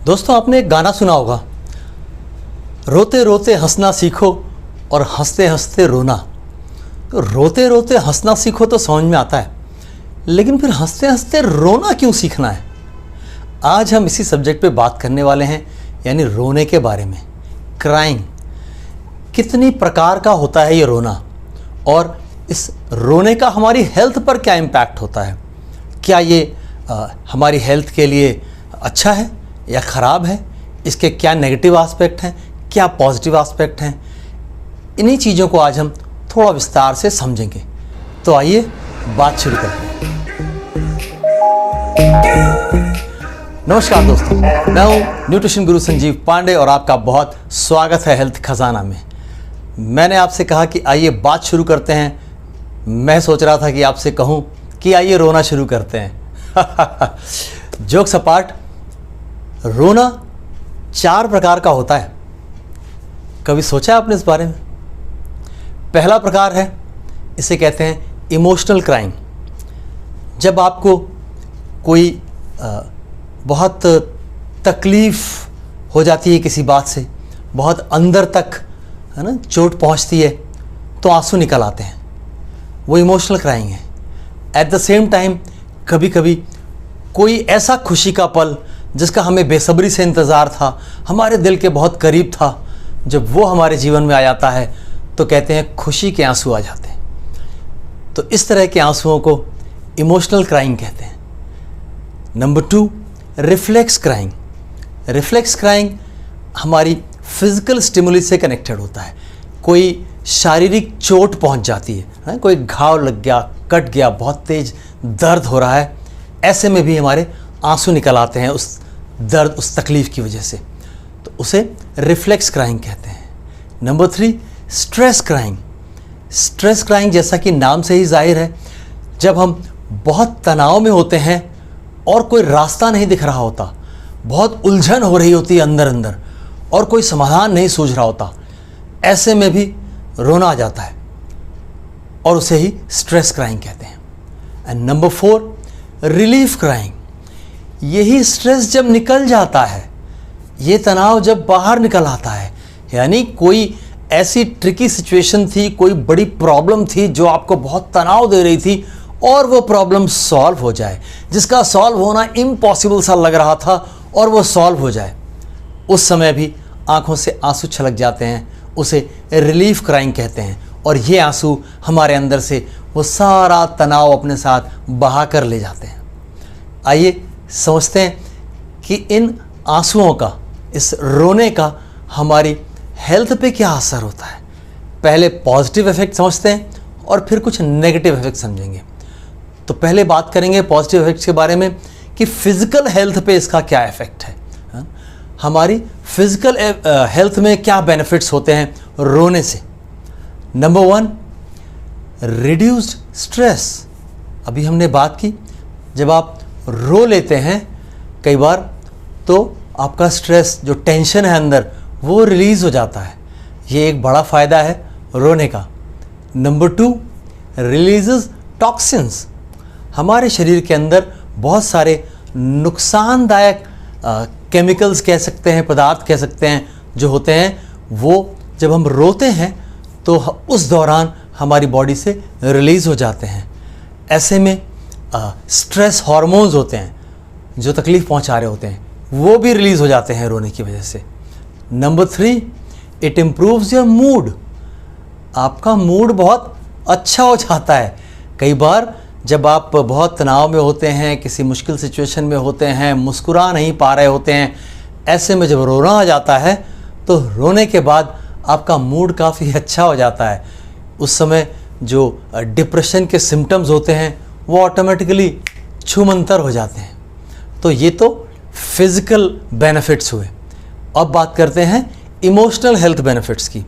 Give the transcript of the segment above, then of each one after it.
दोस्तों, आपने एक गाना सुना होगा, रोते रोते हंसना सीखो और हंसते हंसते रोना। तो रोते रोते हंसना सीखो तो समझ में आता है, लेकिन फिर हंसते हंसते रोना क्यों सीखना है? आज हम इसी सब्जेक्ट पे बात करने वाले हैं, यानी रोने के बारे में। क्राइंग, कितनी प्रकार का होता है ये रोना, और इस रोने का हमारी हेल्थ पर क्या इम्पैक्ट होता है? क्या ये हमारी हेल्थ के लिए अच्छा है या ख़राब है? इसके क्या नेगेटिव एस्पेक्ट हैं, क्या पॉजिटिव एस्पेक्ट हैं? इन्हीं चीज़ों को आज हम थोड़ा विस्तार से समझेंगे। तो आइए बात शुरू करते हैं। नमस्कार दोस्तों, मैं हूँ न्यूट्रिशन गुरु संजीव पांडे और आपका बहुत स्वागत है हेल्थ खजाना में। मैंने आपसे कहा कि आइए बात शुरू करते हैं। मैं सोच रहा था कि आपसे कहूँ कि आइए रोना शुरू करते हैं। जोक्स अपार्ट, रोना 4 प्रकार का होता है। कभी सोचा है आपने इस बारे में? पहला प्रकार है, इसे कहते हैं इमोशनल क्राइंग। जब आपको कोई बहुत तकलीफ़ हो जाती है किसी बात से, बहुत अंदर तक है ना चोट पहुंचती है, तो आंसू निकल आते हैं, वो इमोशनल क्राइंग है। एट द सेम टाइम कभी कभी कोई ऐसा खुशी का पल जिसका हमें बेसब्री से इंतज़ार था, हमारे दिल के बहुत करीब था, जब वो हमारे जीवन में आ जाता है तो कहते हैं खुशी के आंसू आ जाते हैं। तो इस तरह के आंसुओं को इमोशनल क्राइंग कहते हैं। Number 2, reflex crying. Reflex crying हमारी फिजिकल स्टिमुली से कनेक्टेड होता है। कोई शारीरिक चोट पहुंच जाती है, कोई घाव लग गया, कट गया, बहुत तेज दर्द हो रहा है, ऐसे में भी हमारे आंसू निकल आते हैं उस दर्द, उस तकलीफ़ की वजह से, तो उसे रिफ्लेक्स क्राइंग कहते हैं। Number 3, stress crying. Stress crying जैसा कि नाम से ही जाहिर है, जब हम बहुत तनाव में होते हैं और कोई रास्ता नहीं दिख रहा होता, बहुत उलझन हो रही होती है अंदर अंदर और कोई समाधान नहीं सूझ रहा होता, ऐसे में भी रोना आ जाता है और उसे ही स्ट्रेस क्राइंग कहते हैं। And number 4, relief crying. यही स्ट्रेस जब निकल जाता है, ये तनाव जब बाहर निकल आता है, यानी कोई ऐसी ट्रिकी सिचुएशन थी, कोई बड़ी प्रॉब्लम थी जो आपको बहुत तनाव दे रही थी, और वो प्रॉब्लम सॉल्व हो जाए, जिसका सॉल्व होना इम्पॉसिबल सा लग रहा था, और वो सॉल्व हो जाए, उस समय भी आंखों से आंसू छलक जाते हैं, उसे रिलीफ क्राइंग कहते हैं। और ये आंसू हमारे अंदर से वो सारा तनाव अपने साथ बहा कर ले जाते हैं। आइए समझते हैं कि इन आंसुओं का, इस रोने का हमारी हेल्थ पे क्या असर होता है। पहले पॉजिटिव इफेक्ट समझते हैं और फिर कुछ नेगेटिव इफेक्ट समझेंगे। तो पहले बात करेंगे पॉजिटिव इफेक्ट्स के बारे में कि फिज़िकल हेल्थ पे इसका क्या इफेक्ट है। हमारी फिज़िकल हेल्थ में क्या बेनिफिट्स होते हैं रोने से। Number 1, reduced stress. अभी हमने बात की, जब आप रो लेते हैं कई बार तो आपका स्ट्रेस, जो टेंशन है अंदर, वो रिलीज़ हो जाता है। ये एक बड़ा फ़ायदा है रोने का। Number 2, releases toxins. हमारे शरीर के अंदर बहुत सारे नुकसानदायक केमिकल्स कह सकते हैं, पदार्थ कह सकते हैं, जो होते हैं, वो जब हम रोते हैं तो उस दौरान हमारी बॉडी से रिलीज़ हो जाते हैं। ऐसे में स्ट्रेस हार्मोन्स होते हैं जो तकलीफ़ पहुंचा रहे होते हैं, वो भी रिलीज़ हो जाते हैं रोने की वजह से। Number 3, it improves your mood. आपका मूड बहुत अच्छा हो जाता है। कई बार जब आप बहुत तनाव में होते हैं, किसी मुश्किल सिचुएशन में होते हैं, मुस्कुरा नहीं पा रहे होते हैं, ऐसे में जब रोना आ जाता है तो रोने के बाद आपका मूड काफ़ी अच्छा हो जाता है। उस समय जो डिप्रेशन के सिम्टम्स होते हैं वो ऑटोमेटिकली छूमंतर हो जाते हैं। तो ये तो फिज़िकल बेनिफिट्स हुए। अब बात करते हैं इमोशनल हेल्थ बेनिफिट्स की।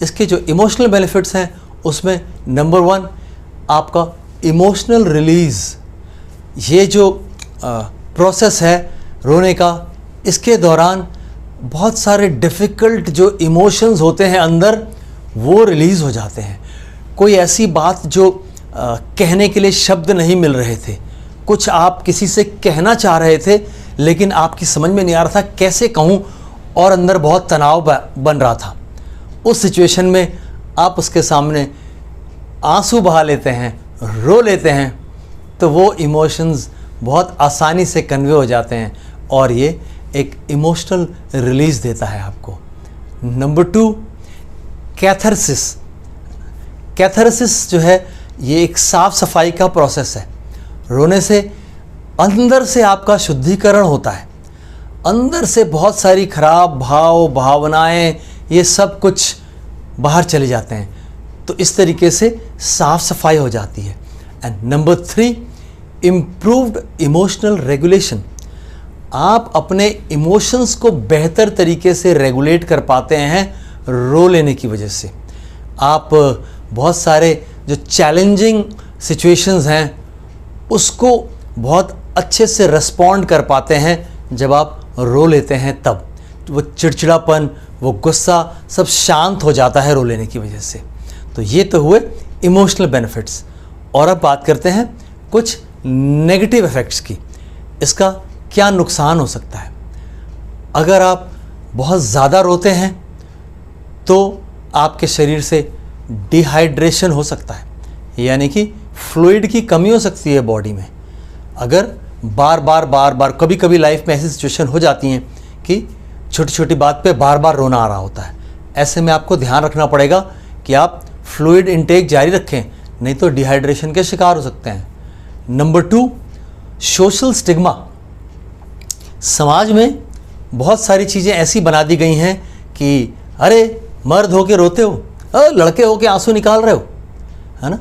इसके जो इमोशनल बेनिफिट्स हैं उसमें नंबर 1, आपका इमोशनल रिलीज़। ये जो प्रोसेस है रोने का, इसके दौरान बहुत सारे डिफ़िकल्ट जो इमोशंस होते हैं अंदर, वो रिलीज़ हो जाते हैं। कोई ऐसी बात जो कहने के लिए शब्द नहीं मिल रहे थे, कुछ आप किसी से कहना चाह रहे थे लेकिन आपकी समझ में नहीं आ रहा था कैसे कहूँ, और अंदर बहुत तनाव बन रहा था। उस सिचुएशन में आप उसके सामने आंसू बहा लेते हैं, रो लेते हैं, तो वो इमोशंस बहुत आसानी से कन्वे हो जाते हैं और ये एक इमोशनल रिलीज़ देता है आपको। Number 2, catharsis. कैथारसिस जो है ये एक साफ सफाई का प्रोसेस है। रोने से अंदर से आपका शुद्धिकरण होता है, अंदर से बहुत सारी खराब भावनाएं ये सब कुछ बाहर चले जाते हैं, तो इस तरीके से साफ सफाई हो जाती है। And number 3, improved emotional regulation. आप अपने इमोशंस को बेहतर तरीके से रेगुलेट कर पाते हैं रो लेने की वजह से। आप बहुत सारे जो चैलेंजिंग सिचुएशंस हैं उसको बहुत अच्छे से रिस्पॉन्ड कर पाते हैं जब आप रो लेते हैं। तब वो चिड़चिड़ापन, वो गुस्सा सब शांत हो जाता है रो लेने की वजह से। तो ये तो हुए इमोशनल बेनिफिट्स। और अब बात करते हैं कुछ नेगेटिव इफ़ेक्ट्स की। इसका क्या नुकसान हो सकता है? अगर आप बहुत ज़्यादा रोते हैं तो आपके शरीर से डिहाइड्रेशन हो सकता है, यानी कि फ्लूइड की कमी हो सकती है बॉडी में। अगर बार बार कभी कभी लाइफ में ऐसी सिचुएशन हो जाती हैं कि छोटी छोटी बात पे बार बार रोना आ रहा होता है। ऐसे में आपको ध्यान रखना पड़ेगा कि आप फ्लूइड इंटेक जारी रखें, नहीं तो डिहाइड्रेशन के शिकार हो सकते हैं। Number 2, social stigma. समाज में बहुत सारी चीज़ें ऐसी बना दी गई हैं कि अरे मर्द होके रोते हो, लड़के होके आंसू निकाल रहे हो, है ना।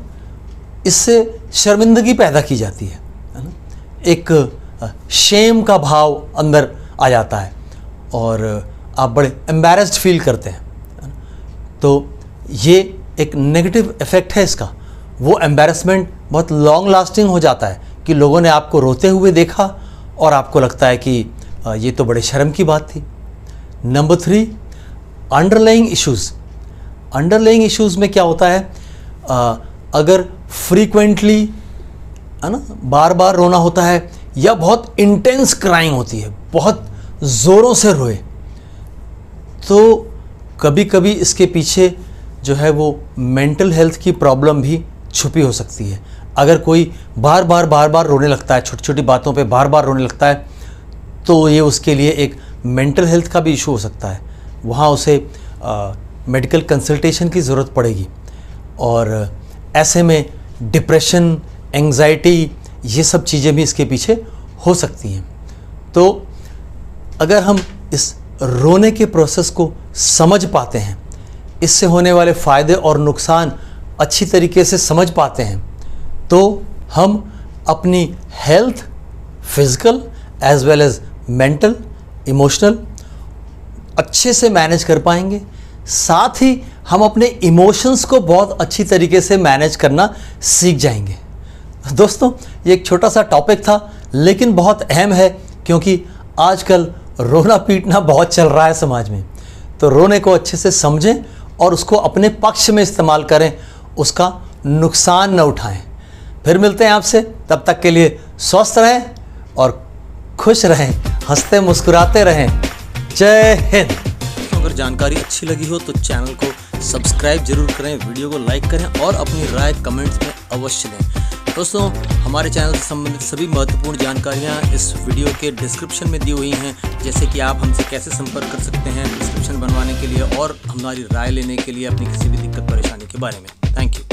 इससे शर्मिंदगी पैदा की जाती है ना। एक शेम का भाव अंदर आ जाता है और आप बड़े एम्बैरेस्ड फील करते हैं, है ना? तो ये एक नेगेटिव इफ़ेक्ट है इसका। वो एम्बैरेसमेंट बहुत लॉन्ग लास्टिंग हो जाता है कि लोगों ने आपको रोते हुए देखा और आपको लगता है कि ये तो बड़े शर्म की बात थी। Number 3, underlying issues. Underlying issues में क्या होता है, अगर फ्रीक्वेंटली, है ना, बार बार रोना होता है या बहुत इंटेंस क्राइंग होती है, बहुत ज़ोरों से रोए, तो कभी कभी इसके पीछे जो है वो मेंटल हेल्थ की प्रॉब्लम भी छुपी हो सकती है। अगर कोई बार बार रोने लगता है, छोटी छोटी बातों पे बार बार रोने लगता है, तो ये उसके लिए एक मेंटल हेल्थ का भी इशू हो सकता है। वहाँ उसे मेडिकल कंसल्टेशन की ज़रूरत पड़ेगी और ऐसे में डिप्रेशन, एंग्जाइटी, ये सब चीज़ें भी इसके पीछे हो सकती हैं। तो अगर हम इस रोने के प्रोसेस को समझ पाते हैं, इससे होने वाले फ़ायदे और नुकसान अच्छी तरीके से समझ पाते हैं, तो हम अपनी health, physical as well as mental, emotional अच्छे से मैनेज कर पाएंगे। साथ ही हम अपने इमोशंस को बहुत अच्छी तरीके से मैनेज करना सीख जाएंगे। दोस्तों, ये एक छोटा सा टॉपिक था लेकिन बहुत अहम है, क्योंकि आजकल रोना पीटना बहुत चल रहा है समाज में। तो रोने को अच्छे से समझें और उसको अपने पक्ष में इस्तेमाल करें, उसका नुकसान न उठाएं। फिर मिलते हैं आपसे, तब तक के लिए स्वस्थ रहें और खुश रहें, हंसते मुस्कुराते रहें। जय हिंद। अगर जानकारी अच्छी लगी हो तो चैनल को सब्सक्राइब जरूर करें, वीडियो को लाइक करें और अपनी राय कमेंट्स में अवश्य दें। दोस्तों, हमारे चैनल से संबंधित सभी महत्वपूर्ण जानकारियाँ इस वीडियो के डिस्क्रिप्शन में दी हुई हैं, जैसे कि आप हमसे कैसे संपर्क कर सकते हैं डिस्क्रिप्शन बनवाने के लिए और हमारी राय लेने के लिए अपनी किसी भी दिक्कत परेशानी के बारे में। Thank you.